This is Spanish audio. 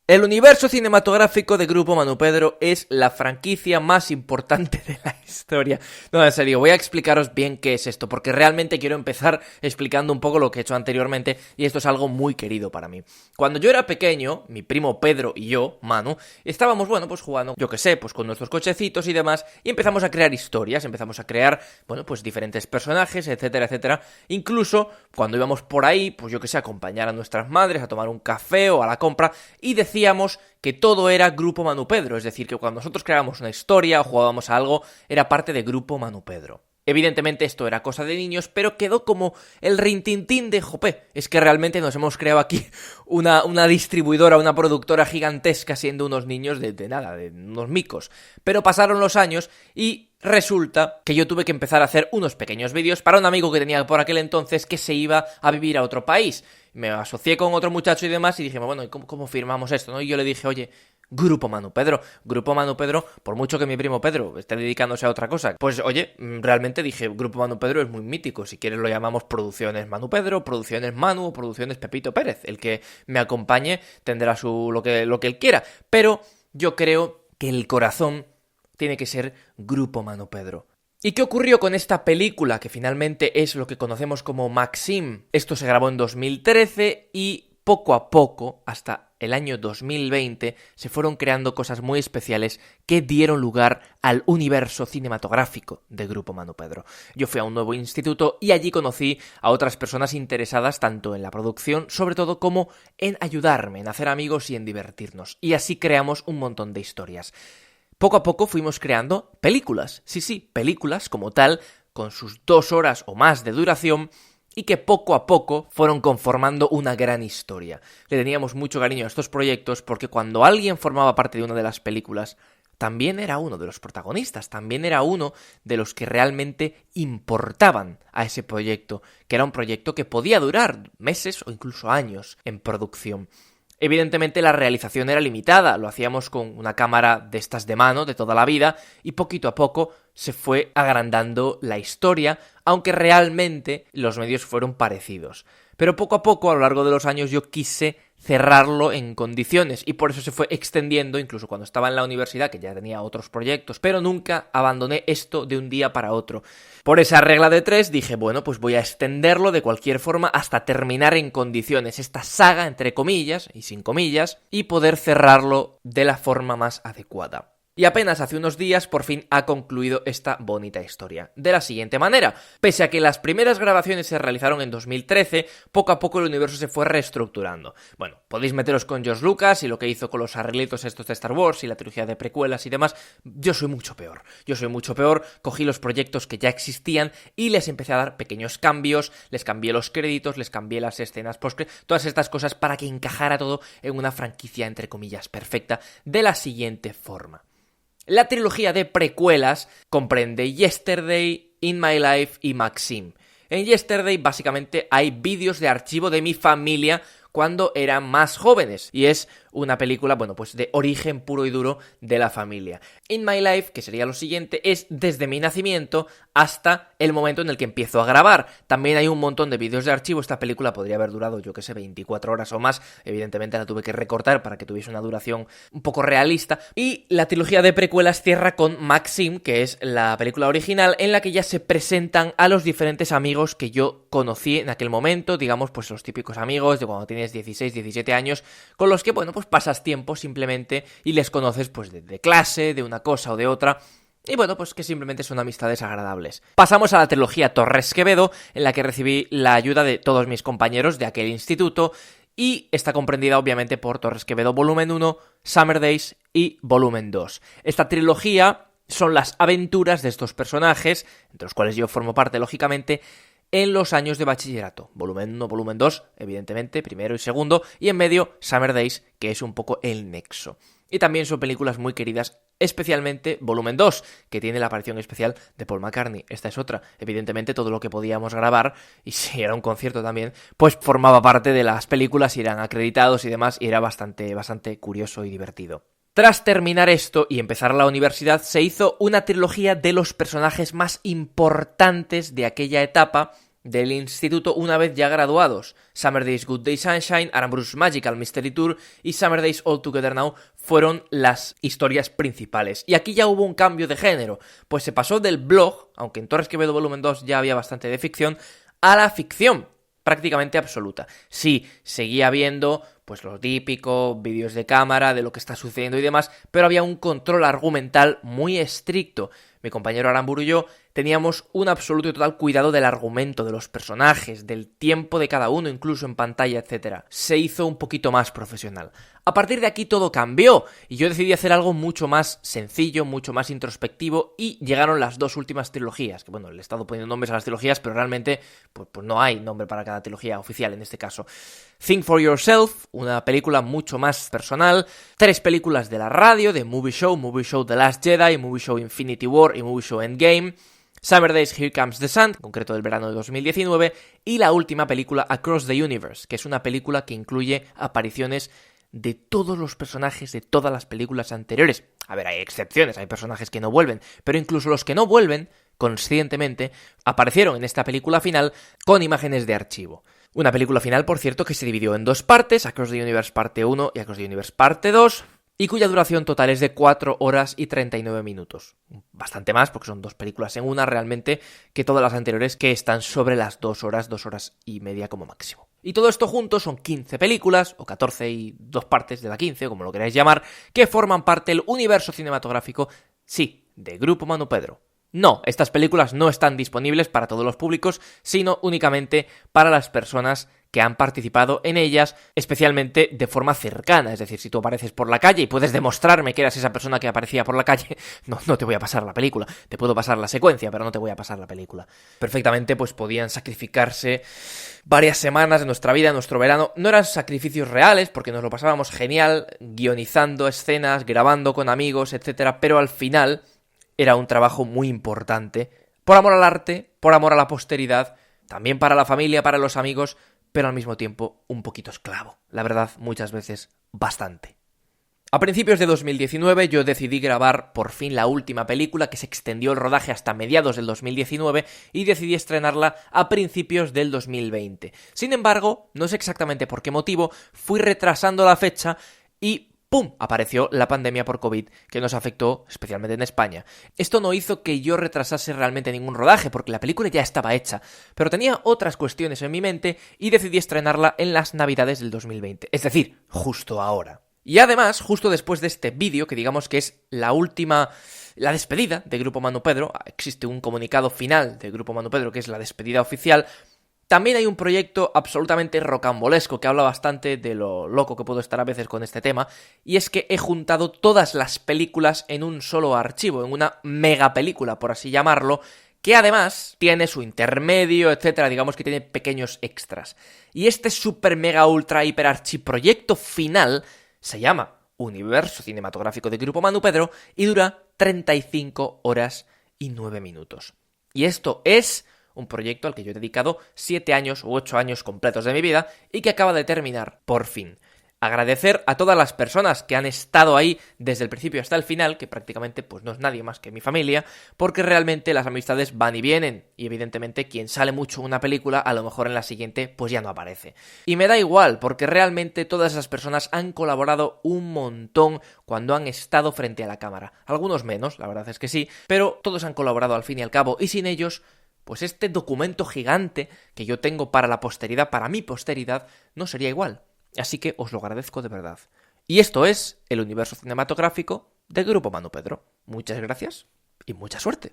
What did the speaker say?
El universo cinematográfico de Grupo Manu Pedro es la franquicia más importante de la historia. No, en serio, voy a explicaros bien qué es esto, porque realmente quiero empezar explicando un poco lo que he hecho anteriormente, y esto es algo muy querido para mí. Cuando yo era pequeño, mi primo Pedro y yo, Manu, estábamos, pues jugando, yo qué sé, pues con nuestros cochecitos y demás, y empezamos a crear historias, empezamos a crear, pues diferentes personajes, etcétera, etcétera. Incluso, cuando íbamos por ahí, pues yo qué sé, acompañar a nuestras madres a tomar un café o a la compra, y decíamos que todo era Grupo Manu Pedro, es decir, que cuando nosotros creábamos una historia o jugábamos a algo, era parte de Grupo Manu Pedro. Evidentemente esto era cosa de niños, pero quedó como el rintintín de Jopé. Es que realmente nos hemos creado aquí una distribuidora, una productora gigantesca siendo unos niños de unos micos. Pero pasaron los años y resulta que yo tuve que empezar a hacer unos pequeños vídeos para un amigo que tenía por aquel entonces que se iba a vivir a otro país. Me asocié con otro muchacho y demás y dije, bueno, ¿cómo firmamos esto, no? Y yo le dije, oye, Grupo Manu Pedro, por mucho que mi primo Pedro esté dedicándose a otra cosa, pues oye, realmente dije, Grupo Manu Pedro es muy mítico, si quieres lo llamamos Producciones Manu Pedro, Producciones Manu o Producciones Pepito Pérez, el que me acompañe tendrá lo que él quiera, pero yo creo que el corazón tiene que ser Grupo Manu Pedro. ¿Y qué ocurrió con esta película, que finalmente es lo que conocemos como Maxim? Esto se grabó en 2013 y poco a poco, hasta el año 2020, se fueron creando cosas muy especiales que dieron lugar al universo cinematográfico de Grupo Manu Pedro. Yo fui a un nuevo instituto y allí conocí a otras personas interesadas tanto en la producción, sobre todo, como en ayudarme, en hacer amigos y en divertirnos. Y así creamos un montón de historias. Poco a poco fuimos creando películas, sí, películas como tal, con sus 2 horas o más de duración, y que poco a poco fueron conformando una gran historia. Le teníamos mucho cariño a estos proyectos porque cuando alguien formaba parte de una de las películas, también era uno de los protagonistas, también era uno de los que realmente importaban a ese proyecto, que era un proyecto que podía durar meses o incluso años en producción. Evidentemente la realización era limitada, lo hacíamos con una cámara de estas de mano de toda la vida y poquito a poco se fue agrandando la historia, aunque realmente los medios fueron parecidos. Pero poco a poco, a lo largo de los años, yo quise cerrarlo en condiciones y por eso se fue extendiendo, incluso cuando estaba en la universidad, que ya tenía otros proyectos, pero nunca abandoné esto de un día para otro. Por esa regla de 3 dije, pues voy a extenderlo de cualquier forma hasta terminar en condiciones esta saga, entre comillas y sin comillas, y poder cerrarlo de la forma más adecuada. Y apenas hace unos días por fin ha concluido esta bonita historia. De la siguiente manera, pese a que las primeras grabaciones se realizaron en 2013, poco a poco el universo se fue reestructurando. Bueno, podéis meteros con George Lucas y lo que hizo con los arreglitos estos de Star Wars y la trilogía de precuelas y demás. Yo soy mucho peor, cogí los proyectos que ya existían y les empecé a dar pequeños cambios, les cambié los créditos, les cambié las escenas post, todas estas cosas para que encajara todo en una franquicia entre comillas perfecta de la siguiente forma. La trilogía de precuelas comprende Yesterday, In My Life y Maxim. En Yesterday básicamente hay vídeos de archivo de mi familia cuando eran más jóvenes y es una película, pues de origen puro y duro de la familia. In My Life, que sería lo siguiente, es desde mi nacimiento hasta el momento en el que empiezo a grabar. También hay un montón de vídeos de archivo. Esta película podría haber durado, 24 horas o más. Evidentemente la tuve que recortar para que tuviese una duración un poco realista. Y la trilogía de precuelas cierra con Maxim, que es la película original, en la que ya se presentan a los diferentes amigos que yo conocí en aquel momento, digamos, pues los típicos amigos de cuando tienes 16, 17 años, con los que, pasas tiempo simplemente y les conoces pues de clase, de una cosa o de otra. Y pues que simplemente son amistades agradables. Pasamos a la trilogía Torres Quevedo, en la que recibí la ayuda de todos mis compañeros de aquel instituto, y está comprendida obviamente por Torres Quevedo Volumen 1, Summer Days y Volumen 2. Esta trilogía son las aventuras de estos personajes, entre los cuales yo formo parte lógicamente, en los años de bachillerato. Volumen 1, volumen 2, evidentemente, primero y segundo, y en medio Summer Days, que es un poco el nexo. Y también son películas muy queridas, especialmente Volumen 2, que tiene la aparición especial de Paul McCartney. Esta es otra. Evidentemente todo lo que podíamos grabar, y si era un concierto también, pues formaba parte de las películas y eran acreditados y demás, y era bastante curioso y divertido. Tras terminar esto y empezar la universidad, se hizo una trilogía de los personajes más importantes de aquella etapa, del instituto una vez ya graduados. Summer Days, Good Day Sunshine, Arambru's Magical Mystery Tour y Summer Days All Together Now fueron las historias principales. Y aquí ya hubo un cambio de género, pues se pasó del blog, aunque en Torres Quevedo Volumen 2 ya había bastante de ficción, a la ficción prácticamente absoluta. Sí, seguía habiendo pues lo típico, vídeos de cámara, de lo que está sucediendo y demás, pero había un control argumental muy estricto. Mi compañero Aramburu y yo teníamos un absoluto y total cuidado del argumento, de los personajes, del tiempo de cada uno, incluso en pantalla, etc. Se hizo un poquito más profesional. A partir de aquí todo cambió y yo decidí hacer algo mucho más sencillo, mucho más introspectivo y llegaron las dos últimas trilogías, que bueno, le he estado poniendo nombres a las trilogías, pero realmente pues no hay nombre para cada trilogía oficial en este caso. Think for Yourself, una película mucho más personal, 3 películas de la radio, de Movie Show The Last Jedi, Movie Show Infinity War y Movie Show Endgame, Summer Days Here Comes the Sun, en concreto del verano de 2019, y la última película Across the Universe, que es una película que incluye apariciones de todos los personajes de todas las películas anteriores. A ver, hay excepciones, hay personajes que no vuelven, pero incluso los que no vuelven, conscientemente, aparecieron en esta película final con imágenes de archivo. Una película final, por cierto, que se dividió en 2 partes, Across the Universe parte 1 y Across the Universe parte 2, y cuya duración total es de 4 horas y 39 minutos. Bastante más, porque son 2 películas en una realmente, que todas las anteriores que están sobre las 2 horas y media como máximo. Y todo esto junto son 15 películas, o 14 y 2 partes de la 15, o como lo queráis llamar, que forman parte del universo cinematográfico, sí, de Grupo Manu Pedro. No, estas películas no están disponibles para todos los públicos, sino únicamente para las personas que han participado en ellas, especialmente de forma cercana. Es decir, si tú apareces por la calle y puedes demostrarme que eras esa persona que aparecía por la calle, no te voy a pasar la película. Te puedo pasar la secuencia, pero no te voy a pasar la película. Perfectamente, pues podían sacrificarse varias semanas de nuestra vida, de nuestro verano. No eran sacrificios reales, porque nos lo pasábamos genial, guionizando escenas, grabando con amigos, etcétera, pero al final era un trabajo muy importante, por amor al arte, por amor a la posteridad, también para la familia, para los amigos, pero al mismo tiempo un poquito esclavo. La verdad, muchas veces, bastante. A principios de 2019 yo decidí grabar por fin la última película, que se extendió el rodaje hasta mediados del 2019 y decidí estrenarla a principios del 2020. Sin embargo, no sé exactamente por qué motivo, fui retrasando la fecha y ¡pum!, apareció la pandemia por COVID, que nos afectó especialmente en España. Esto no hizo que yo retrasase realmente ningún rodaje, porque la película ya estaba hecha, pero tenía otras cuestiones en mi mente y decidí estrenarla en las Navidades del 2020, es decir, justo ahora. Y además, justo después de este vídeo, que digamos que es la despedida de Grupo Manu Pedro, existe un comunicado final de Grupo Manu Pedro que es la despedida oficial. También hay un proyecto absolutamente rocambolesco que habla bastante de lo loco que puedo estar a veces con este tema, y es que he juntado todas las películas en un solo archivo, en una mega película, por así llamarlo, que además tiene su intermedio, etcétera, digamos que tiene pequeños extras. Y este super mega ultra hiper archiproyecto final se llama Universo Cinematográfico de Grupo Manu Pedro y dura 35 horas y 9 minutos. Y esto es un proyecto al que yo he dedicado 7 años u 8 años completos de mi vida y que acaba de terminar, por fin. Agradecer a todas las personas que han estado ahí desde el principio hasta el final, que prácticamente pues no es nadie más que mi familia, porque realmente las amistades van y vienen, y evidentemente quien sale mucho en una película, a lo mejor en la siguiente pues ya no aparece. Y me da igual, porque realmente todas esas personas han colaborado un montón cuando han estado frente a la cámara. Algunos menos, la verdad es que sí, pero todos han colaborado al fin y al cabo, y sin ellos pues este documento gigante que yo tengo para la posteridad, para mi posteridad, no sería igual. Así que os lo agradezco de verdad. Y esto es el universo cinematográfico de Grupo Manu Pedro. Muchas gracias y mucha suerte.